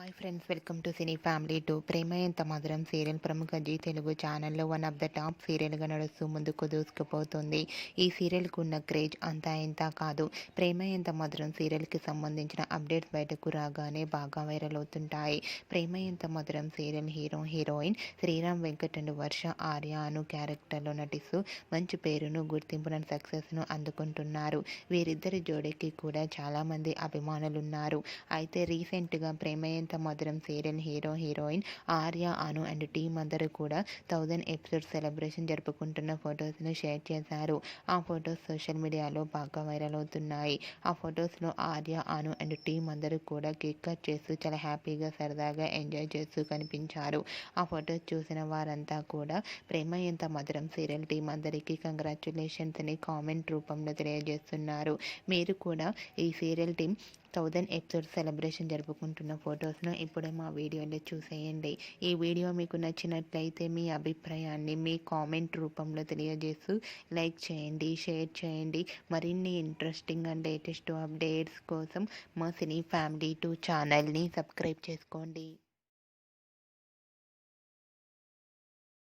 Hi friends, welcome to cine family 2. ప్రేమ ఎంత మధురం serial ప్రముఖ జీ తెలుగు ఛానల్లో వన్ ఆఫ్ ద టాప్ సీరియల్గా నడుస్తూ ముందుకు దూసుకుపోతుంది. ఈ సీరియల్కు ఉన్న క్రేజ్ అంతా ఇంత కాదు. ప్రేమ ఎంత మధురం సీరియల్కి సంబంధించిన అప్డేట్స్ బయటకు రాగానే బాగా వైరల్ అవుతుంటాయి. ప్రేమ ఎంత మధురం serial heroine Sriram Venkat and Varsha Arya Anu క్యారెక్టర్లో నటిస్తూ మంచి పేరును, గుర్తింపును, సక్సెస్ను అందుకుంటున్నారు. వీరిద్దరి జోడీకి కూడా చాలామంది అభిమానులున్నారు. అయితే రీసెంట్గా ప్రేమ ఎంత మధురం serial heroine Arya, Anu and team అందరూ కూడా 1000 ఎపిసోడ్ సెలబ్రేషన్ జరుపుకుంటున్న ఫొటోస్ను షేర్ చేశారు. ఆ ఫొటోస్ సోషల్ మీడియాలో బాగా వైరల్ అవుతున్నాయి. ఆ ఫొటోస్లో ఆర్య, అను అండ్ టీం అందరూ కూడా కేక్ కట్ చేస్తూ చాలా హ్యాపీగా, సరదాగా ఎంజాయ్ చేస్తూ కనిపించారు. ఆ ఫొటోస్ చూసిన వారంతా కూడా ప్రేమ ఎంత మధురం సీరియల్ టీం అందరికీ కంగ్రాచ్యులేషన్స్ అని కామెంట్ రూపంలో తెలియజేస్తున్నారు. మీరు కూడా ఈ సీరియల్ టీం 1000 ఎపిసోడ్ సెలబ్రేషన్ జరుపుకుంటున్న ఫొటోస్ను ఇప్పుడే మా వీడియోలో చూసేయండి. ఈ వీడియో మీకు నచ్చినట్లయితే మీ అభిప్రాయాన్ని మీ కామెంట్ రూపంలో తెలియజేస్తూ లైక్ చేయండి, షేర్ చేయండి. మరిన్ని ఇంట్రెస్టింగ్ అండ్ లేటెస్ట్ అప్డేట్స్ కోసం మా సినీ ఫ్యామిలీ 2 ఛానల్ని సబ్స్క్రైబ్ చేసుకోండి.